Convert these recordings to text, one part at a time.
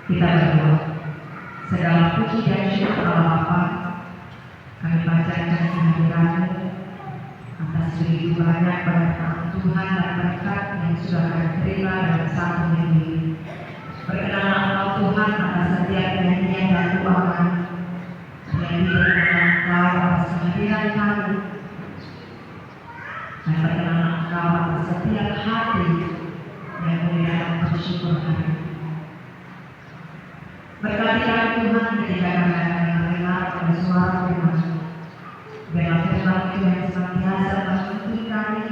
Kita berdoa. Segala puji dan syukur Allah Bapa, kami panjatkan kehadiran-Mu atas begitu banyak berkat Tuhan dan berkat yang sudah kami terima dalam satu minggu ini. Berkenanlah Engkau Tuhan atas setiap nyanyian dan doa kami. Yang berkenanlah Engkau atas kehadiran kami. Dan berkenanlah Engkau atas setiap hati yang mengucapkan bersyukur kami. Berkati kami Tuhan ketika kami akan mendengar pada suara firman. Biarlah firman itu yang senantiasa menuntun kami,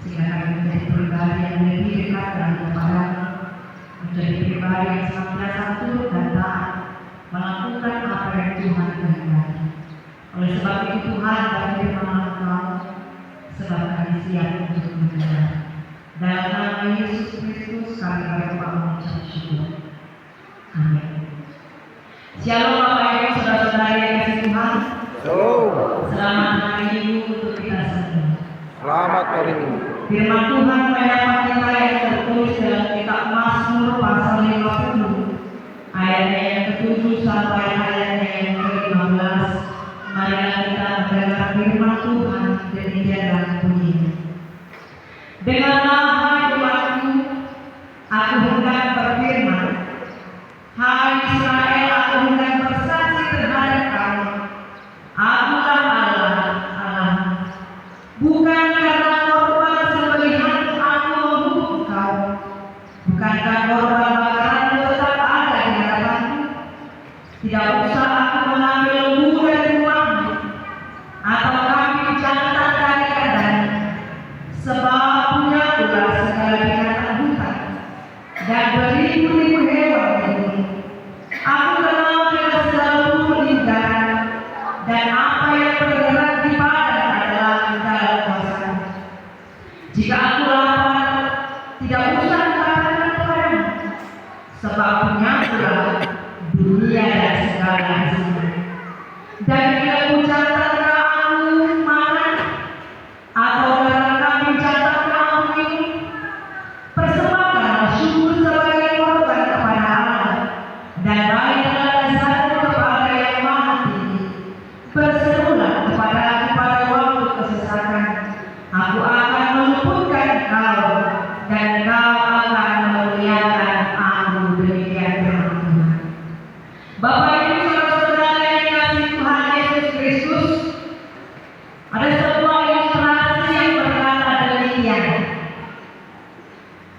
sehingga kami menjadi pribadi yang lebih dekat dengan Kepadamu, menjadi pribadi yang senantiasa turut dan taat melakukan apa yang Tuhan kehendaki. Oleh sebab itu Tuhan, kami firman Engkau, sebab kami siap untuk mendengar. Dalam nama Yesus Kristus kami berdoa mengucap syukur. Amin. Shalom Bapak Ibu saudara-saudari yang kasih Tuhan. Shalom. Selamat hari Minggu untuk kita semua. Selamat hari Minggu. Firman Tuhan menyapa kita yang tertulis dalam kitab Mazmur pasal 50 ayatnya yang ke-7 sampai ayatnya yang ke-15. Marilah kita mendengar firman Tuhan demikianlah bunyinya. Dengarlah hai umatku, aku hendak berfirman. Hai Israel, aku hendak bersaksi terhadap kamu. Akulah Allah, Allah. Bukan karena korban sembelihanmu aku menghukum kau. Bukankah korban bakaranmu tetap ada di hadapanku? Tidak usah aku mengambil lembu dari rumahmu, atau kambing jantan dari kandangmu. Sebab punya pula segala binatang hutan dan beribu-ribu hewan di bumi. Aku kenal dengan seluruh lingkaran, dan apa yang bergerak di padang adalah dalam kuasamu. Jika aku lapar, tidak usah kukatakan kepadamu, sebab punya pula dunia dan segala isinya. Dan bila kucatatkan aku makan, atau darah kambing catatkan aku minum, persembahkanlah syukur sebagai korban kepada Allah, dan baiklah dasarmu kepada yang Maha Tinggi. Berserulah kepada aku pada waktu kesesakan. Aku akan meluputkan engkau, dan engkau akan memuliakan aku. Demikian firman Tuhan. Bapak Ibu saudara-saudara yang dikasihi Tuhan Yesus Kristus, ada sebuah ilustrasi yang berkata demikian.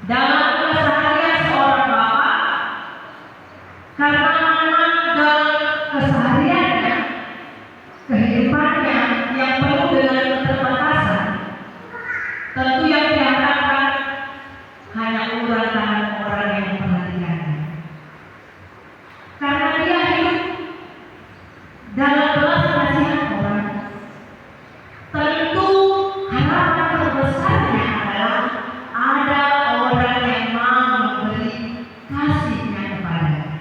Dalam keseharian seorang bapak, karena anak dalam kesehariannya, kehidupannya yang penuh dengan keterbatasan, tentu yang diharapkan hanya uluran tangan orang yang memperhatikannya. Karena dia hidup dalam belas kasihan orang, tentu harapan terbesarnya adalah ada orang yang mau memberi kasihnya kepadanya.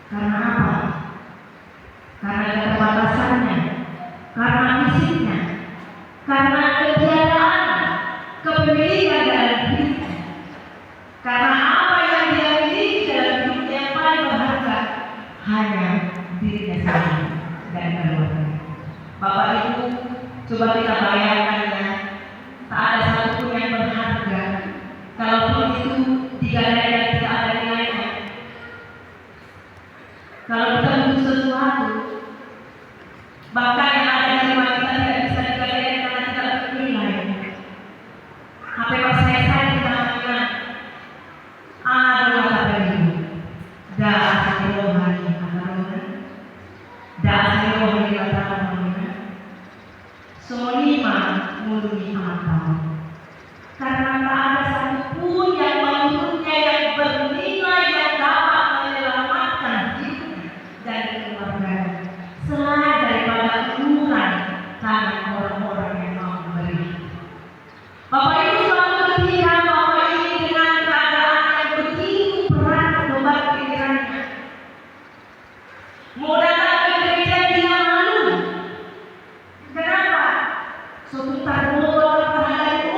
Karena apa? Karena keterbatasannya, karena fisiknya, karena ketiadaan kepemilikan dalam hidupnya, karena apa yang dia miliki dalam hidupnya yang paling berharga hanya dirinya sendiri dan keluarga. Bapak Ibu, coba kita bayangkan ya, tak ada satupun yang berharga, kalaupun itu digadai dan tidak ada nilainya. Kalau kita butuh sesuatu, bahkan yang ada di rumah kita tidak bisa digadai karena tidak bernilai. HP saya di tangannya, aduh kata ibu, dah asal rohani, dah asal rohani kata namanya, sonima muluni apa? Karena tak ada satupun yang menurutnya yang bernilai yang dapat menyelamatkan hidupnya dan keluarganya, selain daripada uluran tangan orang-orang yang mau memberi. Bapak Ibu, suatu ketika Bapak ini dengan keadaan yang begitu berat beban pikirannya, mau datang ke gereja dia malu. Kenapa? Seputar botol pada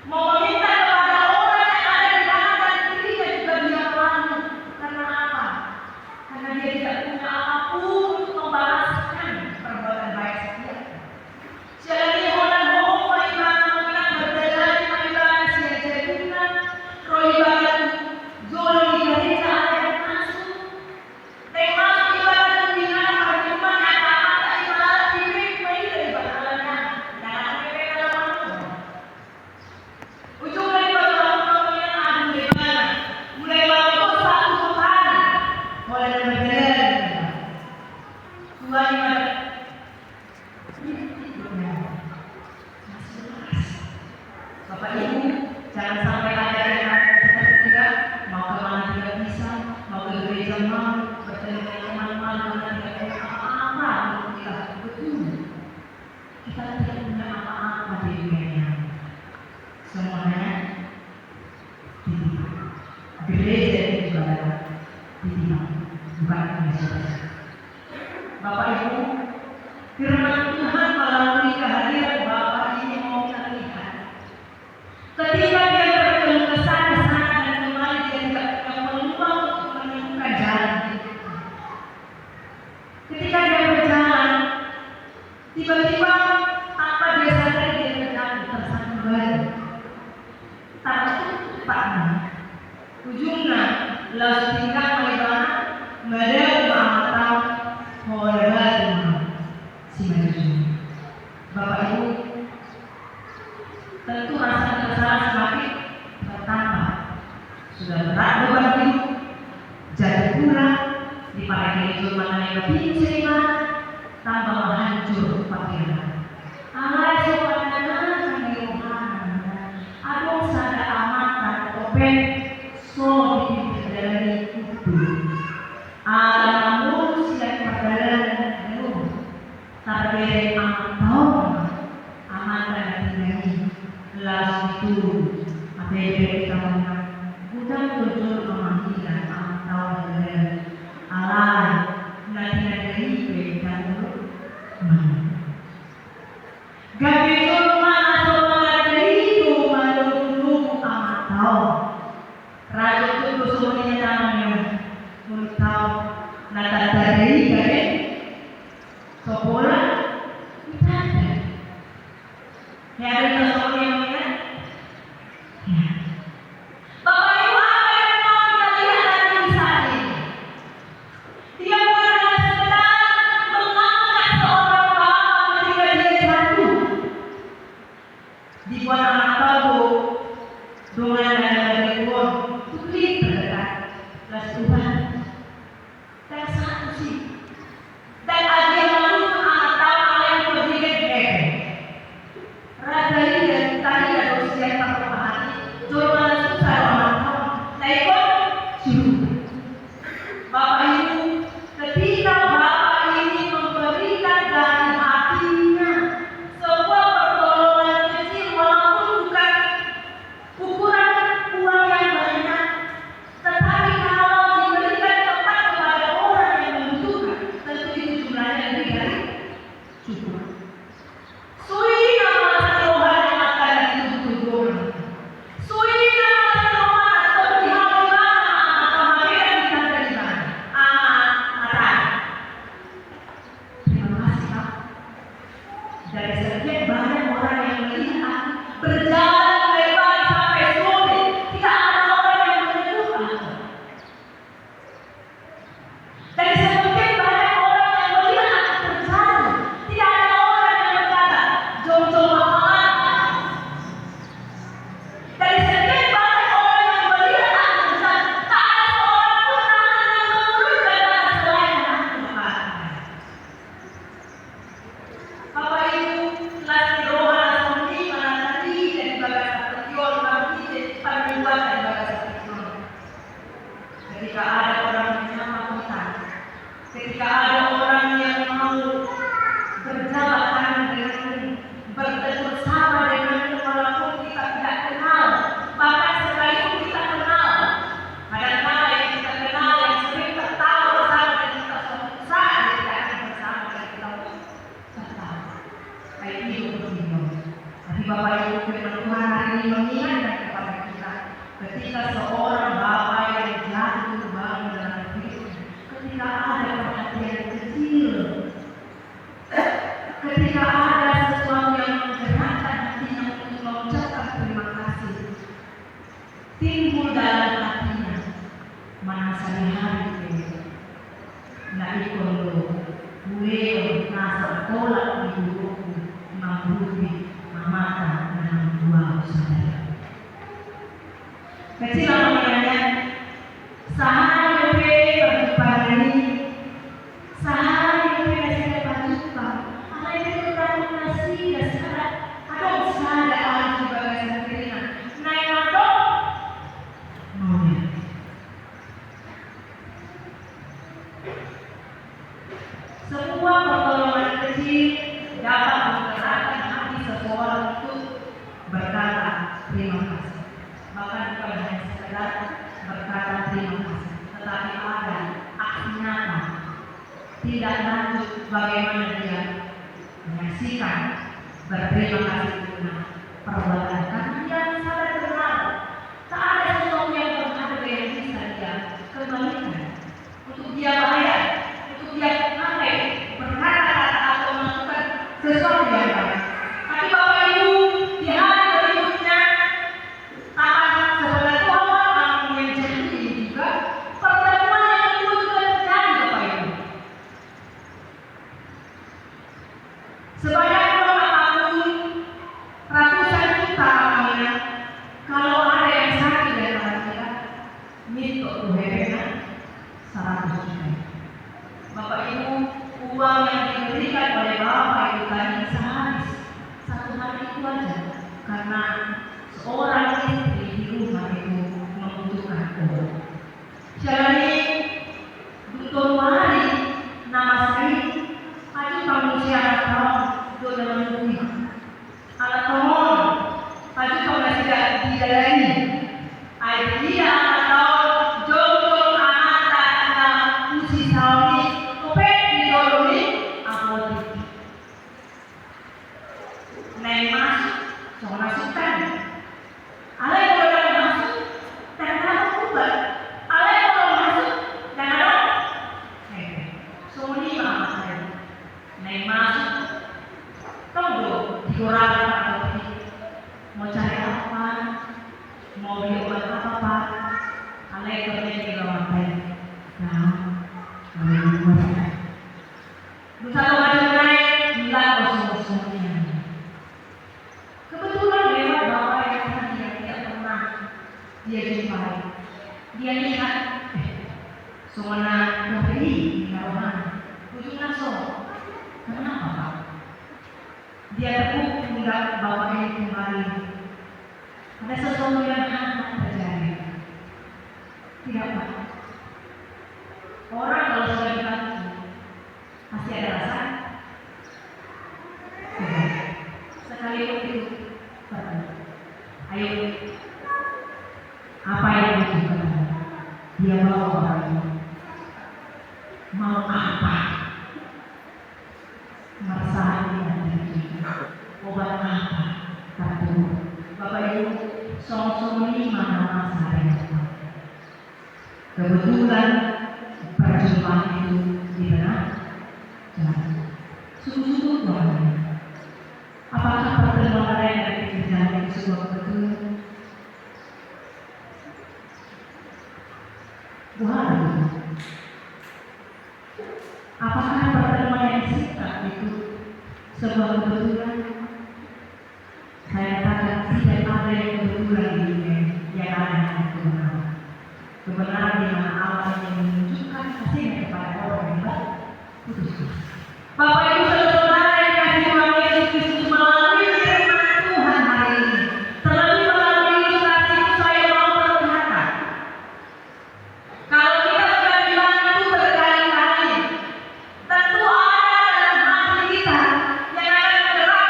mau meminta kepada orang yang ada di kanan dan kirinya juga dia malu. Karena apa? Karena dia tidak punya apapun untuk membalaskan perbuatan baik setia. Selagi orang bohong, bagaimana mungkin berjalan, bagaimana sia-sia, roh ibarat zolim di gereja ada yang masuk. Tema ibarat pembinaan perjumpaan yang akan ibarat diri mereka ibaratnya dalam mereka dalam ujung dari perjumpaan yang ada di mana mulai waktu satu hari mulai berjalan Tuhan ibarat Bapak Ibu, jangan sampai ada yang seperti kita mau kemana tidak bisa, mau ke gereja mau bertemu dengan teman-teman dan tidak punya apa-apa untuk kita betul. Kita tidak punya apa-apa di dunia. Semuanya titipan. Gereja itu juga adalah titipan, bukan biasa. Bapak Ibu, firman Tuhan melalui kehadiran Bapak ini mau kita lihat. Ketika dia berjalan ke sana dan kembali, dia tidak punya peluang untuk menemukan jalan. Ketika dia berjalan, tiba-tiba tanpa dia sadari dia terjatuh tersandung batu. Tapi cepatnya, ujungnya lalu tinggal melebar meredah atau melebar si maju. Bapak Ibu, tentu rasa kesalahan semakin bertambah. Sudah berat beban hidup, jatuh pula di para gereja mana yang lebih cerita, tambah hancur pikiran. Alai sopanana kami rohana, adong sada amatan topeng so dari kubur. Alamun siap perjalanan belum, terberi amat tahu, amat dan tinggi. Las itu ada kita menang bukan tujuan pemanggilan atau dari alai nanti dari dan gagal mana soal dari itu malu atau raja itu semuanya namanya tahu nata dari sekolah kita ada ya ada semuanya. Bapak Ibu, apa yang mau kita lihat dari kisah ini? Dia bukan hanya sekedar mengangkat seorang bapak ketika dia jatuh. Dibuat anak tahu dengan dari uang sulit terdekat kelas Tuhan dan satu sih dan ada yang lalu anak tahu ada yang berdiri raja ini dan tadi ada usia 40 hari cuma susah orang tahu nah ikut suruh Bapak Ibu ketika Bapak ini memberikan dari hatinya sebuah pertolongan kecil walaupun bukan ukuran ketika seorang bapak yang jatuh bangun dalam hidup, ketika ada perhatian kecil, ketika ada sesuatu yang menggerakkan hatinya untuk mengucapkan terima kasih, timbul dalam hatinya, mana sehari-hari itu, nah ikut beliau nasa tolak di hidupku, mamputi, mamata, dan membuang sadar. Kecil namanya, sahari berjumpa ini, sahari berjumpa, ada yang berjumpa nasi dan sekarang ada usaha ada juga sendirian. Naik motor, mau semua pertolongan kecil dapat menggerakkan hati seseorang untuk berkata terima kasih. Bahkan bukan hanya sekedar berkata terima kasih, tetapi ada aksi nyata. Tidak lanjut bagaimana dia menyaksikan berterima kasih guna perbuatan karena dia sadar benar tak ada sesuatu yang berharga yang bisa dia kembalikan untuk dia bayar, untuk dia pakai berkata-kata atau melakukan sesuatu yang baik. Tapi Bapak Ibu di hari berikutnya tanpa sepengetahuan yang jadi ini juga pertemuan yang itu juga terjadi Bapak Ibu. Sebanyak apapun ratusan juta namanya, kalau ada yang sakit dari kita, minta Tuhan 100 juta. Bapak Ibu, uang yang diberikan oleh Bapak Ibu tadi sehabis satu hari itu aja, karena seorang istri di rumah itu membutuhkan uang. Jadi untuk hari nama saya, aku manusia atau dalam bumi. Alat pohon, aku tidak didalami. Idea atau jodoh anak atau usi sawi, kopi dijodohi apotik. Naik masuk, jangan masukkan. Alai kalau masuk, dan kamu kubah. Alai kalau masuk, dan ada. Semua lima saya. Naik masuk, tunggu dikurang apotik. Mau cari apa? Mau beli obat apa? Alai kerja di lantai. Nah, bisa maju naik, bilang kosong-kosongnya. Kebetulan lewat bapak yang tadi yang tidak pernah dia jumpai. Dia lihat, semua memberi kawan, ujungnya so. Kenapa Pak? Dia tepuk pundak bapak ini kembali. Ada sesuatu yang hangat terjadi. Tidak Pak. Orang kalau sudah dibantu masih ada rasa. Sekali itu ayo, apa yang dibutuhkan? Dia bawa orang ini. Mau apa? Merasakan obat apa? Kartu. Bapak Ibu, song-song 5 nama saya. Kebetulan perjumpaan itu di benar jalan. Sungguh-sungguh doanya. Apakah pertemuan yang terjadi di sebuah kebetulan? Bukan. Apakah pertemuan yang singkat itu sebuah kebetulan? Saya katakan tidak ada yang kebetulan di dunia, yang ada yang kebenaran. Kebenaran di mana Allah yang menunjukkan kasihnya kepada orang yang berputus. Bapak Ibu saudara yang kasih Tuhan Yesus Kristus melalui firman Tuhan hari ini, terlebih melalui ilustrasi itu saya mau berkata, kalau kita sudah dibantu berkali-kali, tentu ada dalam hati kita yang akan bergerak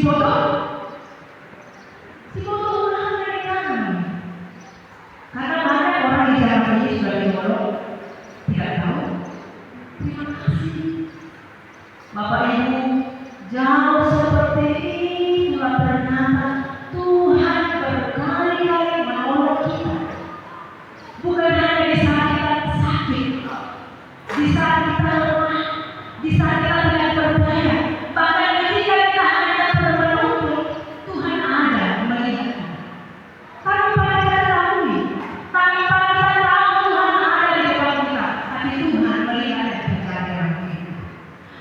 bodoh, si bodoh ulang dari kanan. Karena banyak orang di zaman ini sebagai bodoh tidak tahu. Terima kasih, Bapak Ibu. Jauh seperti itulah ternyata Tuhan berkali-kali menolong kita. Bukan hanya di saat kita sakit, di saat kita lemah, di saat kita tidak berdaya, bahkan ketika kita hanya bermenuntut, Tuhan ada melihat. Tanpa kita tahu, tanpa kita tahu Tuhan ada di depan kita, tapi Tuhan melihat dan berkata kita.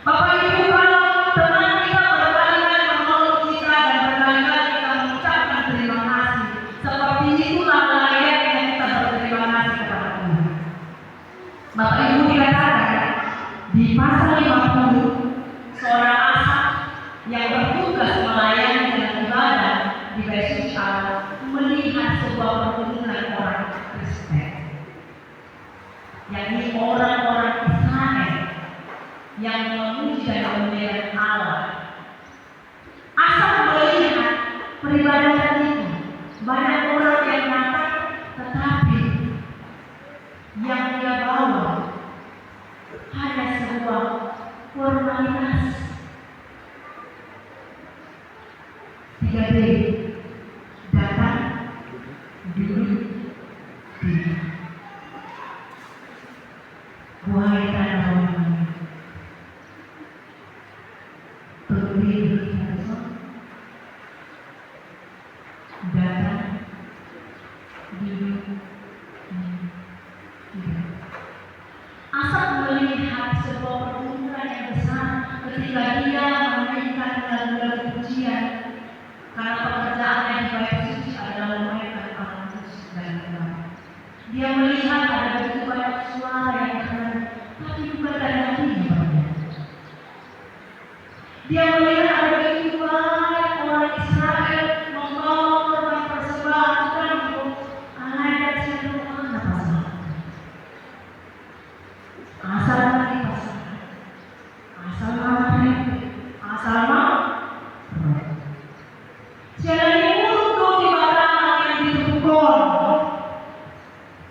Bapak Ibu, kalau teman kita berkali-kali menolong kita dan berkali-kali kita mengucapkan terima kasih, seperti itulah layaknya kita berterima kasih kepada Tuhan. Bapak Ibu, dikatakan di pasal 50, seorang Asaf yang bertugas melayani dan ibadah di Bait Suci Allah melihat sebuah perkumpulan orang Kristen, yakni orang-orang Israel yang memuji dan memuliakan Allah. Asal melihat peribadatan itu, banyak orang yang datang, tetapi yang dia bawa hanya sebuah formalitas. 3D, datang, duduk, diam. Wahai tanah orang, berdiri datang, duduk, diam. Asal melihat sebuah perkumpulan yang besar ketika dia memainkan lagu-lagu pujian, karena pekerjaannya di Bait Suci adalah memainkan alat musik dan gelar. Dia melihat ada begitu banyak suara yang keren, tapi bukan dari hatinya banyak. Dia melihat ada begitu banyak orang Israel membawa korban persembahan bukan untuk alai dan siapa pasal. Asal mati pasal, asal mati, asal mau. Siapa untuk di barang yang ditunggu.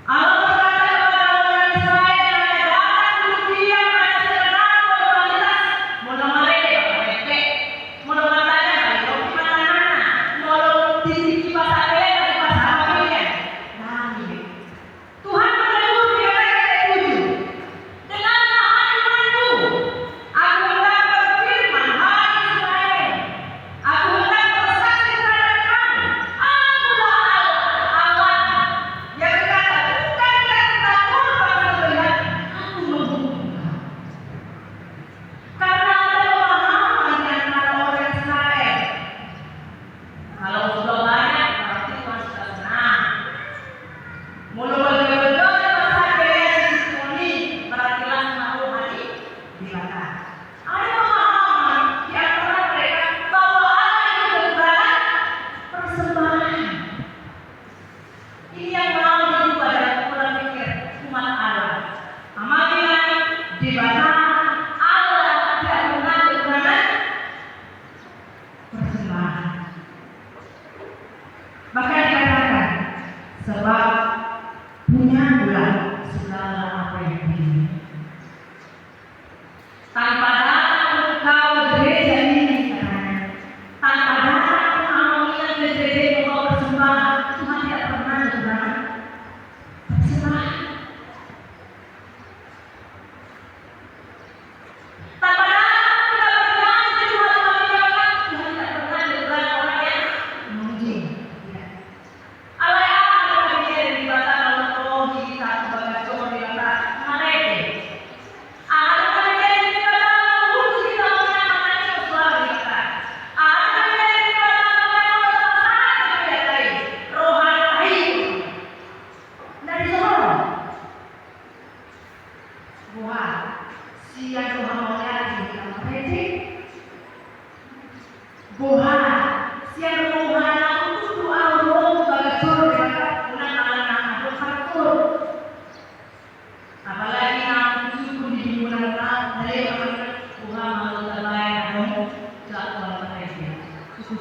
Allah berkata kepada orang Israel, "Jangan duduk diam pada segenap formalitas, mula mereka mereka, mula matanya balik roti matanya, mula titi bahasa kalian dari bahasa kalian." Tuhan menegur dia ayat 7. Dengan kehadiranku, aku hendak berfirman, hai Israel, aku hendak bersaksi terhadap kamu. Akulah Allah yang berkata, bukankah kita korban sembelihan? Aku menghukum kamu. Karena ada pemahaman di antara orang Israel, kalau sudah banyak berarti Tuhan sudah senang. Mulu betul-betul masa Yesus berarti langsung hari dibakar. Ada pemahaman di antara mereka bahwa Allah itu berbalas persembahan. Ini yang mau diubah dalam pola pikir umat Allah. Apabila dibakar, Allah tidak pernah berbalas persembahan. Bahkan dikatakan, sebab punyalah segala apa yang dimiliki. Tanpa darah engkau gereja ini, katanya. Tanpa darah pengamuan gereja membawa persembahan, Tuhan tidak pernah berbalas persembahan. Tanpa darah kita berjanji Tuhan memuliakan, Tuhan tidak pernah berbalas orang yang memuji. Tidak. Allah yang akan di batas Allah kita sebagai cowok di batas mereka. Ada yang di batas untuk kita menyampaikan suara kita. Ada yang di batas sangat menyertai rohani dari Tuhan. Buat siang Tuhan melihat kita mereka. Buat siang Tuhan untuk doa sebagai suruh mereka pulang anak bersakur. Apalagi nak suku di bulan dari orang Tuhan malu terbayar dong jadwal mereka. Suku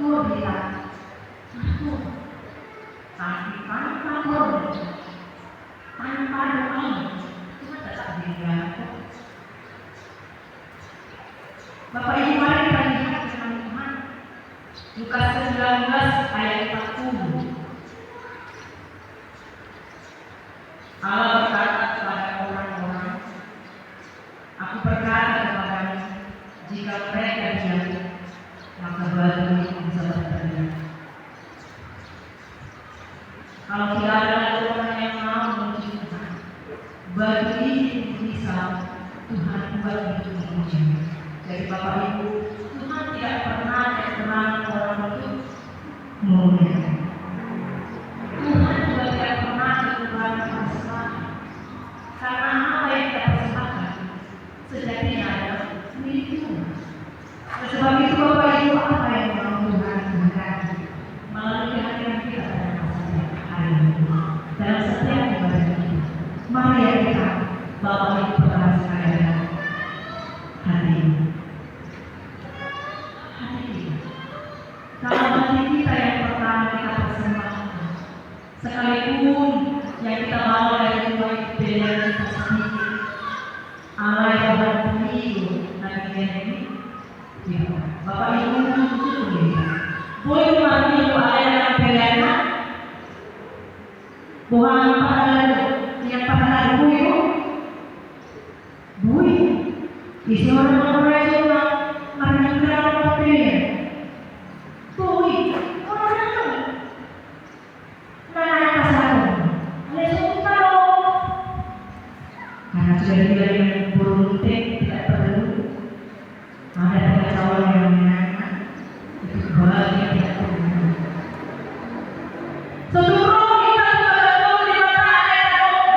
Tuh bilang, aku tapi tanpa korban, tanpa doa, Tuhan tetap diam. Bapak Ibu mari kita lihat firman Tuhan. Lukas 19 ayat 40. Allah berkata kepada orang-orang, aku berkata kepadamu, jika mereka diam, maka batu itu bisa berteriak. Kalau tidak ada orang yang mau memuji Tuhan, batu ini bisa Tuhan buat itu memuji. Jadi Bapak Ibu, Tuhan tidak pernah terang orang itu memuliakan. Tuhan juga tidak pernah terang masalah. Karena apa yang kita persembahkan sejatinya adalah milik Tuhan. Sebab itu Bapak Ibu, apa yang mau Tuhan berkati melalui kehadiran kita pada masa hari ini dalam setiap ibadah kita. Mari ya kita Bapak Ibu perhatikan adalah hati ini. Kalau hati kita yang pertama kita persembahkan, sekalipun yang kita mau dari Tuhan beda kita sendiri, Allah yang berpemilu Nabi ini, Bapak Ibu boleh mengambil doa yang berbeda, bukan pada yang pada lagu itu, bui, isi orang itu menunjukkan apa bui, orang itu, nana pasal, oleh suka loh, karena sudah dibilang burung tidak perlu, ada pengetahuan yang menyenangkan, itu bahagia tidak perlu. Seluruh kita bertemu di mata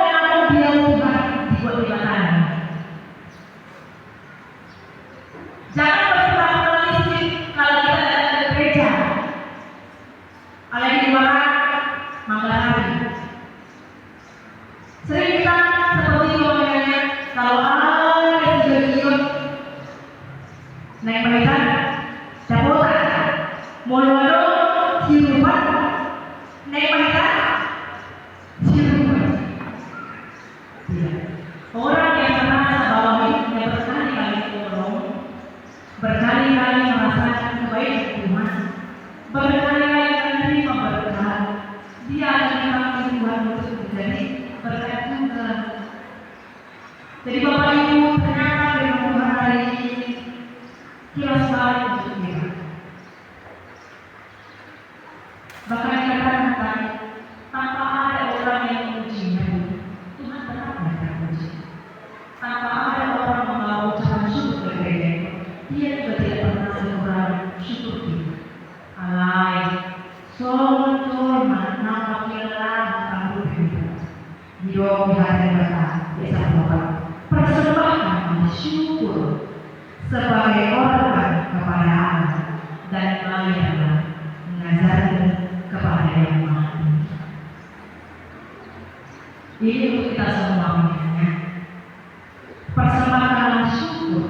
dan aku dia Tuhan dibuat di mata. Jangan berpura-pura kalau kita datang ke gereja. Ada di luar malam hari. Sering kita seperti ngomongnya kalau ada sejauh naik mereka dapotan mulu hirupan naik mereka hirupan orang yang merasa bahwa hidupnya berkali-kali tolong, berkali-kali merasakan kebaikan Tuhan, berkali-kali menerima berkat, dia akan dipanggil Tuhan untuk menjadi berkat juga. Jadi Bapak Ibu, ternyata firman Tuhan hari ini kilas balik untuk kita. Bahkan dikatakan tadi, tanpa ada orang yang memujinya, Tuhan tetap memuji. Tanpa ada orang membawa ucapan syukur ke gereja, dia juga tidak pernah mengurangi syukur kita. Alai, sol mana wakilah kamu kita. Hidup di hati kita, bisa Bapak. Persembahkan syukur sebagai korban kepada Allah dan melayanilah mengajarkan kepada yang Maha Tinggi. Ini untuk kita semua menyanyi. Persembahkanlah syukur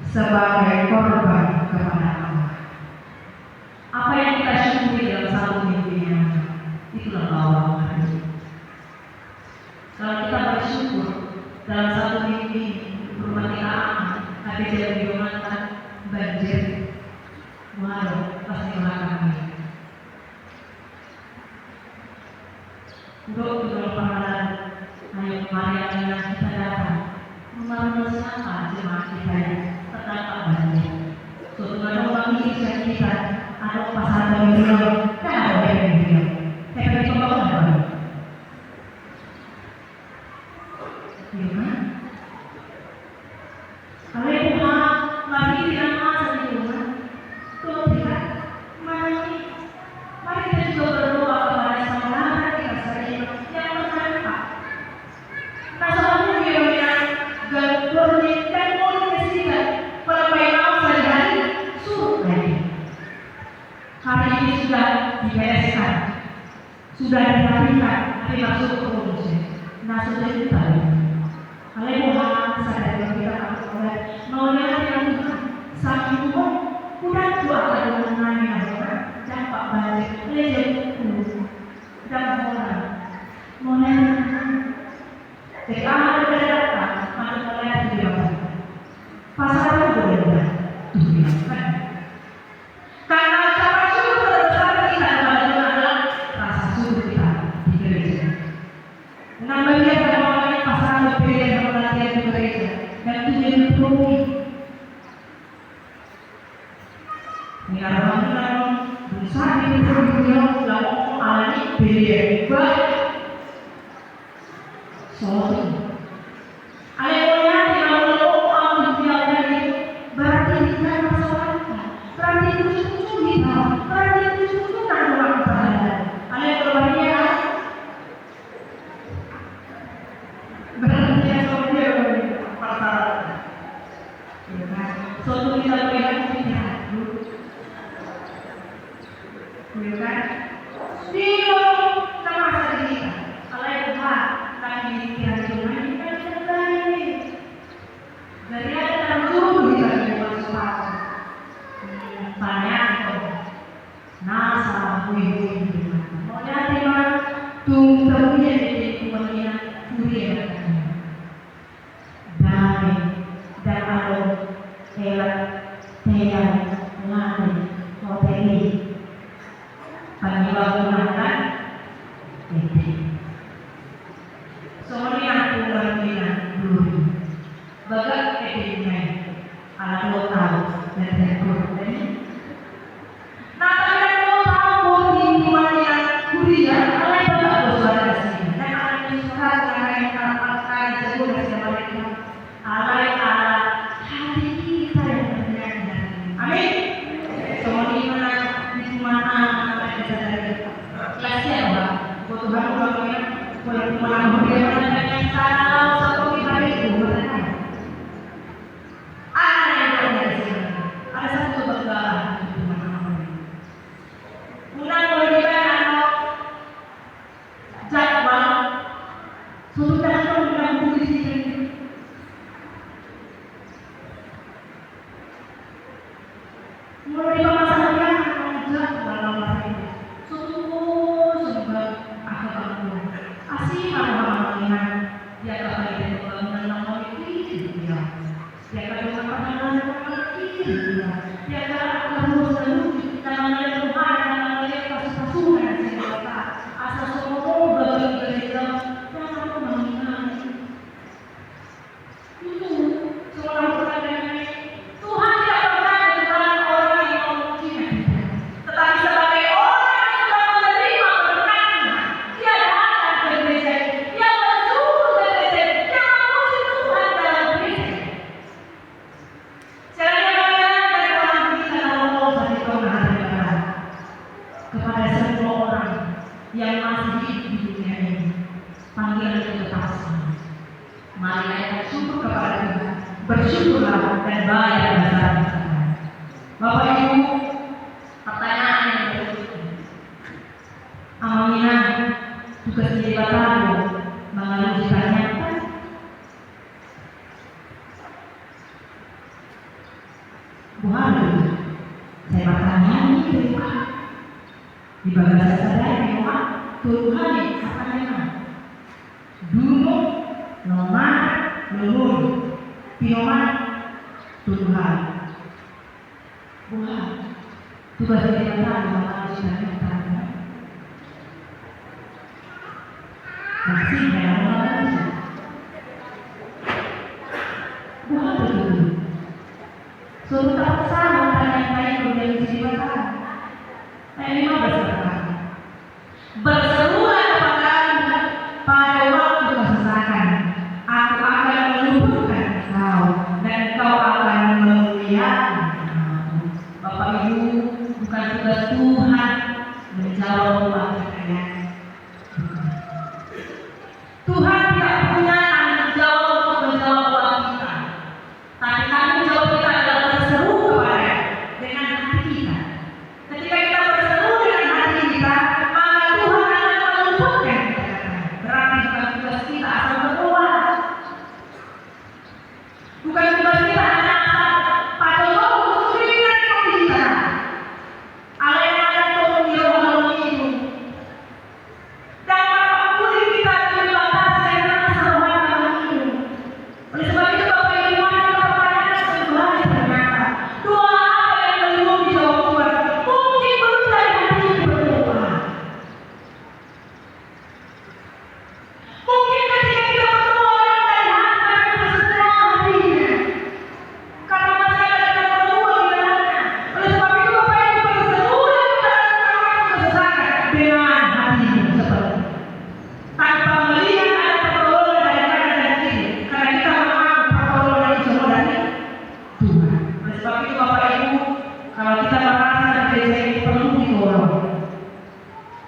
sebagai korban kepada Allah. Apa yang kita syukuri dalam satu minggu yang itulah bawang hari. Kalau kita bersyukur dalam satu minggu rumah kita aman, tapi jadi diumatkan banjir, waduh pasti belakang. Untuk pahala, ayo mari yang kita datang, membangun siapa jemaat kita yang terdampak banjir. Suatu ada orang miskin kita, ada pasal beliau, kan ada yang beliau. Saya beri contoh apa? Gimana? Kalau ibu lagi tidak masa di rumah, tuh tidak, mari kita juga berdoa kepada saudara kita sendiri yang terdampak. Nah, soalnya dia gangguan dan mulut kesian, perbaikan sehari suruh lagi. Hari ini sudah dibereskan, sudah dirapikan, tapi masuk ke rumahnya. Nah, sudah ditarik. Kalau ibu sadar kita mau lihat yang Tuhan, saat itu udah tua kalau nanya orang dampak balik lejek dampak orang mulai jadi amal dari datang maka mulai tidak pasal itu boleh karena ucapan syukur terbesar kita kepada Tuhan adalah rasa syukur kita di gereja. Dengan bagian pada makanya pasangan berbeda dalam latihan di gereja dan itu jadi rumit. Ini orang-orang berusaha di dunia lalu alami beda baik. Soalnya, alhamdulillah kalau orang dibiarkan itu berarti kita masalah, berarti itu cukup kita, berarti itu cukup tanggungan kepada. Alhamdulillah berarti dia soalnya perkara. Suatu kita berikan kita, bukan? Dia sama saja kita. Alhamdulillah. Dari ada dalam tubuh kita dibuat sepatu banyak nasa hui mau jadi mana tunggu jadi kemudian kuliah damai dan alo helat teyang ngani hoteli paniwagunakan soalnya aku berminat dulu bagai ediknya anak lo tahu dan rekor ini nah kalau lo tahu lingkungannya kuliah kalian juga bersuara sini dan kalian suka dengan kalian jago dari mereka alai ala hati kita yang terjadi amin soalnya mana lingkungan anak bisa dari kelasnya apa Tuhan uangnya boleh menanggung dia yang salah satu kita itu ada satu kebanggaan Undang kewajiban atau jadwal sudah undang tulis di sini mulai masalahnya jadwal nomor ini sudah asih malam-malam dia kembali dari bangunan nomor itu dia kembali perjalanan nomor itu dia akan terus namanya Tuhan namanya kasus-kasuhan segala asal semua bagi gereja yang aku mengingat itu seorang pertanyaan Tuhan tidak pernah dengan orang yang memungkinkan tetapi sebagai orang yang sudah menerima berkatnya dia datang ke gereja dia bersyukur ke gereja dia memuji Tuhan dalam gereja caranya bagaimana dari orang kita ngomong dari Tuhan kepada semua orang yang masih hidup di dunia ini panggilan itu tetap sama mari kita syukur kepada Tuhan bersyukurlah dan bayar dasar Bapak Ibu pertanyaan yang berikutnya Aminah tugas jadi batalo mengalusikannya Tuhan saya bertanya ini di bagian saya memang Tuhan apa namanya dulu nomor lulur pinoman Tuhan tugas jadi batalo mengalusikannya masih dalam Tuhan begitu suruh tak sama tanya-tanya kemudian disediakan ini mau berserulah kepada pada waktu kesesakan aku akan melumpuhkan kau dan kau akan memuliakan Bapak Ibu bukan tugas Tuhan menjawab pertanyaan Tuhan tidak punya tanggung jawab untuk menjawab doa kita tapi tanggung jawab kita adalah berseru kepada dengan hati kita ketika kita berseru dengan hati kita maka Tuhan akan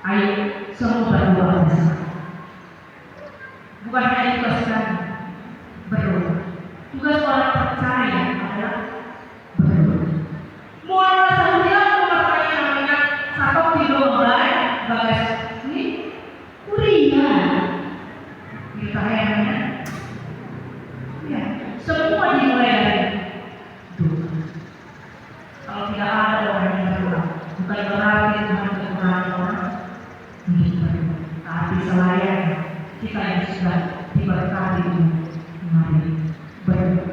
Ayo semua berdoa bersama. Bukan hanya tugas kami berdoa. Tugas orang percaya adalah berdoa. Mulai saja bertanya namanya satu kilo bagas ini kuliah. Kita namanya. Ya, semua dimulai dari doa. Kalau tidak ada orang yang berdoa, bukan berarti Tuhan kekurangan orang untuk berdoa. Tapi selain kita yang sudah diberkati mari berdoa.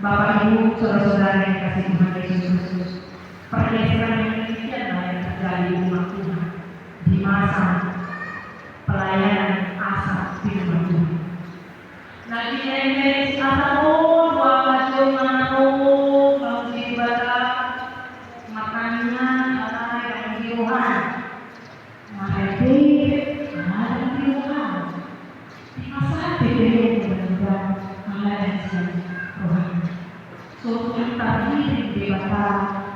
Bapak Ibu, saudara-saudara yang dikasihi Tuhan Yesus Kristus, pergeseran yang demikianlah yang terjadi di umat Tuhan di masa pelayanan asal di rumah Tuhan. Nah, di asal dua macam mau diibadah makannya ada yang di Tuhan, mereka ada di Tuhan. Di masa BBM dan hal yang Tuhan. So kita diri di Bapa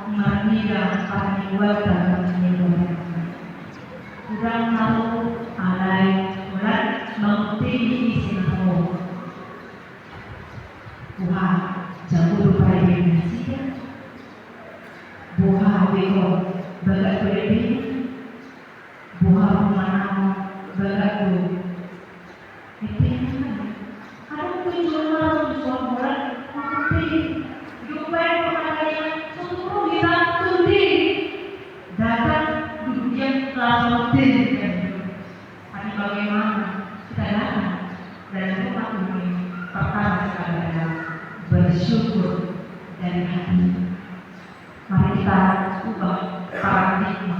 Marmida Paniwat dan Paniwat. Sudah tahu alai bulan mengutip sinau. Tuhan jago upaya Indonesia. Buha beko bagat berdiri. Buha mana bagat tu. Itu ada tujuan orang tujuan bulan mengutip. Jumpai pengadanya seluruh kita tundi datang duduknya kelas rutin. Tapi bagaimana kita datang dan rumah ini pertama sekali adalah bersyukur dari hati. Mari kita ubah paradigma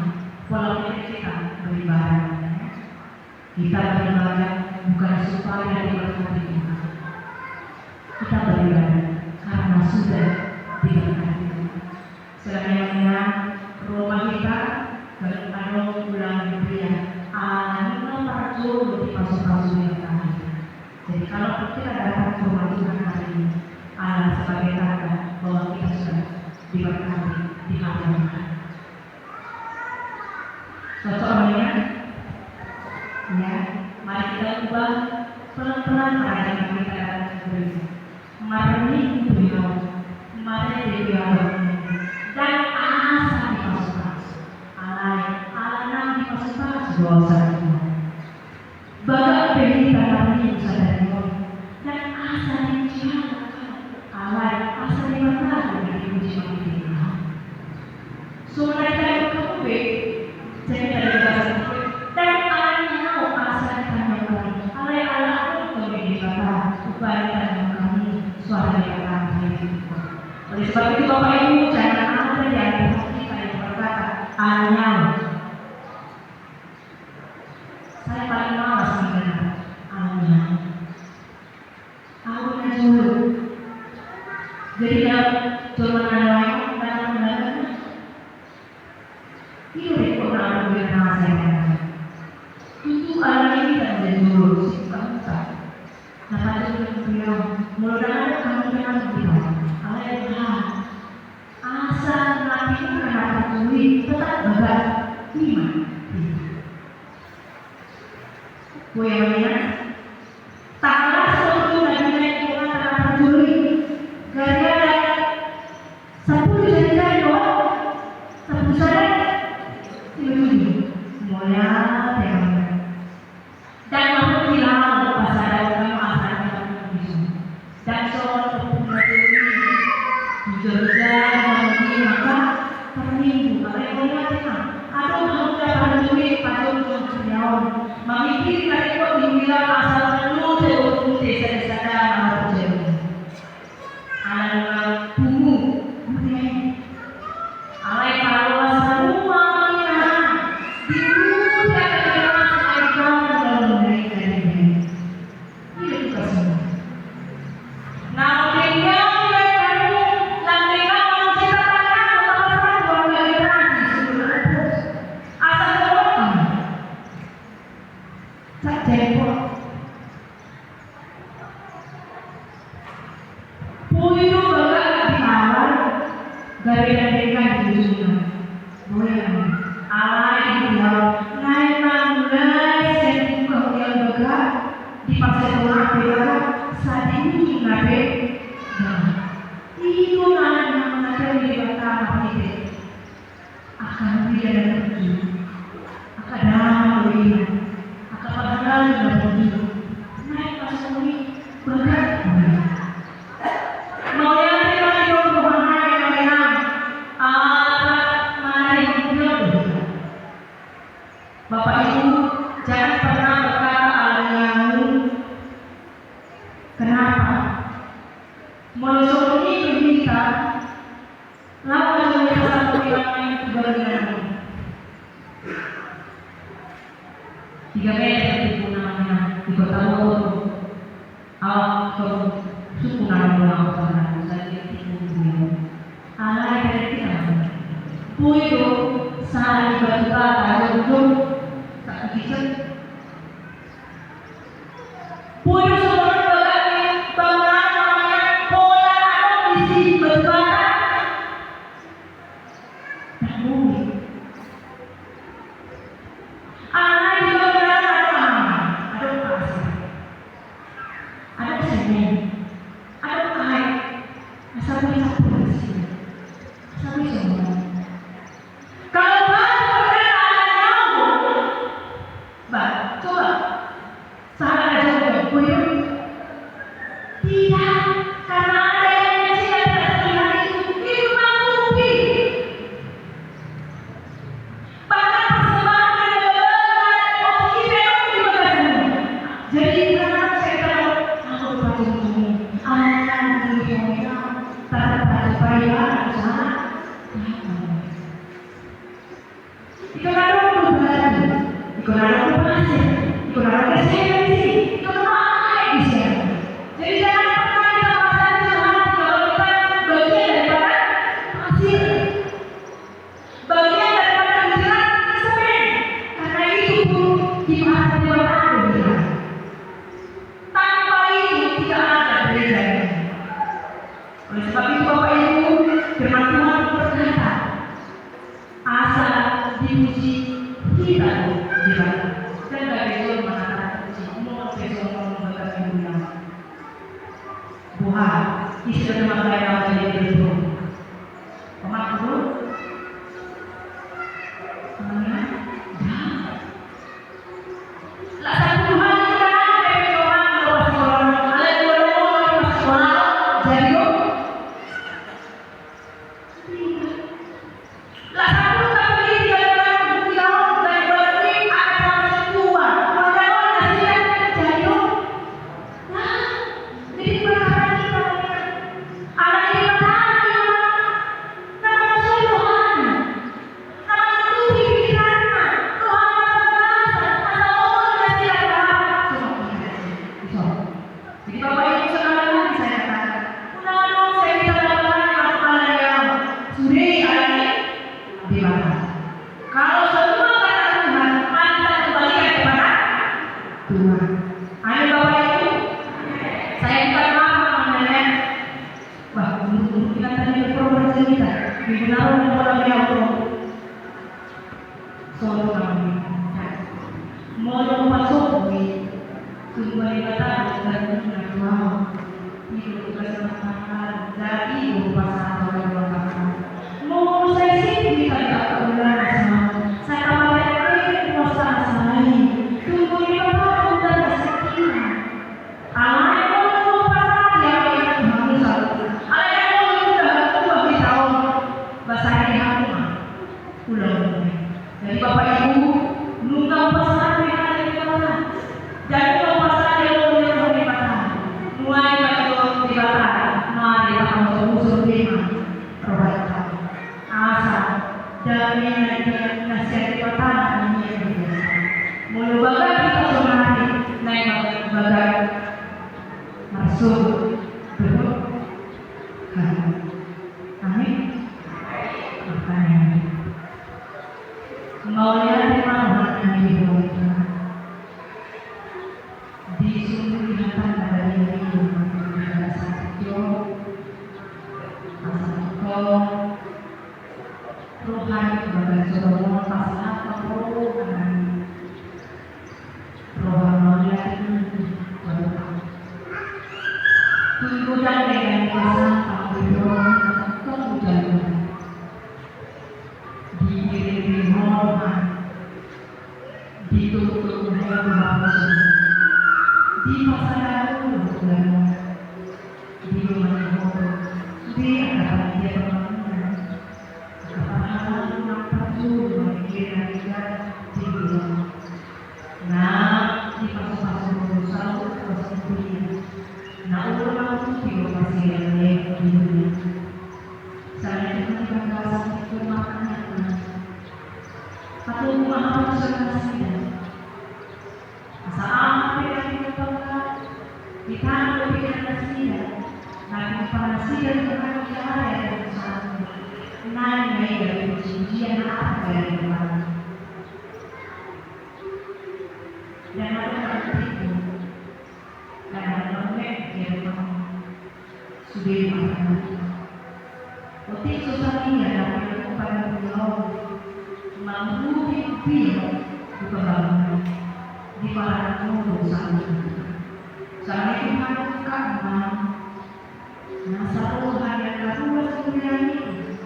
pola pikir kita beribadah. Kita beribadah bukan supaya diberkati Tuhan. Kita beribadah karena sudah diberkati. Selanjutnya rumah kita berkandung ulang dunia. Kita perlu dipasung-pasung yang kami. Jadi kalau kita datang ke rumah Tuhan hari ini, Allah sebagai tanda bahwa kita sudah diberkati di hadapan Tuhan. Contohnya, ya, mari kita ubah pelan-pelan paradigma kita dalam gereja. Mari beliau, dan asa dipasukan, alana dipasukan dosa itu. Bagai berita kami sadari dan asa dijaga, asa diberkati dari ujian kita. Surat dari KUB, saya dari bahasa dan alanya asa ditanyakan, Allah untuk dikata upaya kami suara yang oleh sebab itu Bapak Ibu jangan ada di antara kita yang berkata alanya. Saya paling malas mendengar alanya. Alanya dulu. Jadi kalau cuma lain dan mendengar itu pernah mendengar saya. Itu alanya kita menjadi dulu sih bangsa. Nah pada beliau mudah-mudahan kamu kenal beliau. Asa nanti karena tertulis tetap berat iman. Kuenya taklah suatu nabi Tuhan karena tertulis gara-gara 10 jadi doa 10 sadar itu semuanya dengan dan makhluk hilang pasal orang asal dan soal Jogja maka terminggu ada hamba panduri pada jauh memikir kali kok dibilang asal dulu untuk desa-desa dan jauh anak bumbu alai kalau semua di dunia ada akan dalam mereka ini itu semua nah tinggal Puyo baga di awal dari mereka di dunia, boleh alai di awal naik ini. Atau padahal sudah pergi. Naik pas ini berat. Mau yang terima hidup Tuhan yang menang. Mari hidup. Bapak Ibu jangan pernah berkata alamiamu. Kenapa? Menurut ini kita lalu menjadi satu yang berbeda. 3 meter di punanya di kota Bogor. Awak suku nama sana saja itu. Anak dari kita. Puyo sehari batu bata untuk tak bisa. Puyo seorang bagani bangunan namanya pola atau isi batu bata. Tak boleh. Anak juga berada ada pasir, ada semen, ada air, sampai semua. Kalau baru berada ada nyamuk, coba salah aja punya. Tidak, karena ada yang kecil dan terlihat itu mampu. Bahkan persembahan jadi karena saya tahu aku berpacung-pacung anak dunia tak payah usaha itu kalau berbagi itu kalau pasir itu kalau kesehatan itu kalau apa bisa jadi jangan pernah kita pasang Tuhan kalau kita bagian daripada pasir bagian daripada pikiran semen karena itu pun dibahas di mana tanpa itu tidak ada bedanya. Oleh sebab itu Bapak Ibu, firman Tuhan berkata, asal dipuji kita dibantu. Dan dari itu mengatakan puji, mau besok mau membaca dunia. Tuhan, isi dalam mereka menjadi itu. Pemak dulu. Namanya, lah satu Tuhan kita dari orang luar sekolah, ada luar sekolah, jadi lah satu tapi dia dalam tahun dan berarti akan tua, maka orang nasihat jadi nah jadi perkara kita ada di mana nama Tuhan, nama itu pikirannya Tuhan jadi Bapak Ibu sekalian saya katakan, undangan saya bisa dapatkan kata yang sudah ada di mana. Kalau semua kata Tuhan, mari kita kembalikan kepada Tuhan. Ayo Bapak Ibu, saya bukan maaf mengenai, kita tadi berproses kita, dibenaran dan orangnya Allah. Soal kami, mau masuk di Tuhan kata dan Tuhan itu tugas masyarakat dari berupa satu dan berupa mau saya sih tidak benar saya kemarin puasa saya tunggu di bawah udah sekian anak yang mau puasa dia yang mau satu anak yang mau udah tua di tahun bahasa ini apa pulang jadi Bapak Ibu nunggu puasa jadi kalau pasal yang boleh dipatah, mulai kalau dipatah, mari kita usul tema perbaikan. Asal dari nasihat dipatah ini yang biasa. Mulu bagai kita semari naik bagai masuk betul. Amin. Makanya mau lihat di mana yang dibuat. Di sini kelihatan ada yang ada sakit, asal rohani sebagai seorang pasangan rohani. Tuhan Tuhan di pasar dan di rumah di antara dia pembangunan kepada yang terjun memikirkan di rumah nah di pasar selalu positif nah orang itu di lokasi yang di dunia saya juga tidak merasa itu makanya atau rumah apa saja Asal yang ditemukan di tanah lebih nasinya, nabi panasinya dengan cara yang sama. Nanya dari perjanjian apa dari mana? Dan ada itu, dan ada lembek yang sudah makan. Otik sosialnya dari kepada beliau, mampu dia kebangunan. Di para guru sana itu karena nasa Tuhan yang kedua sebenarnya ini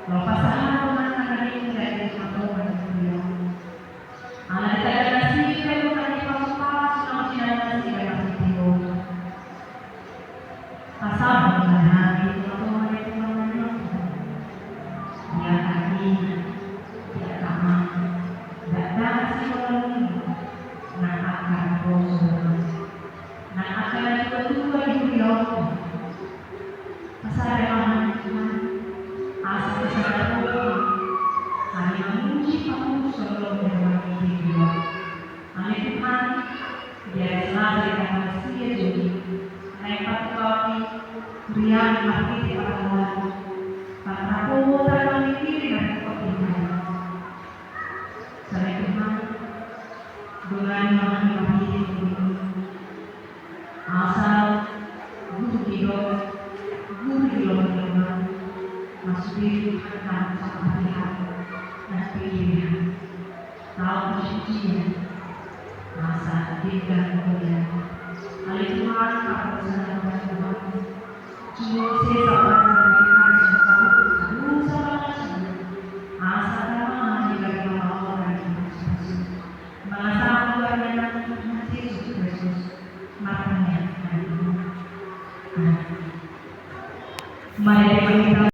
pasangan teman dari dari Tuhan beliau anak kita nasi kalau tadi pas sama siapa nasi kalau itu asal mengenai Tuhan itu namanya dia tadi dia sama datang si orang nah akan proses nah akan kedua dibilang masa ada Tuhan asal kesadaran hanya memuji kamu sebelum bermati dibilang hanya Tuhan biar selalu dengan manusia jadi naik kami berian mati di Allah karena aku tak memikir dan kepentingan selain Tuhan dengan memahami asal guru hidup masuk di dalam sama pihak dan pilihan tahu kesucian masa dan kemudian hal itu maka bersama Tuhan cuma sesaat Mari kita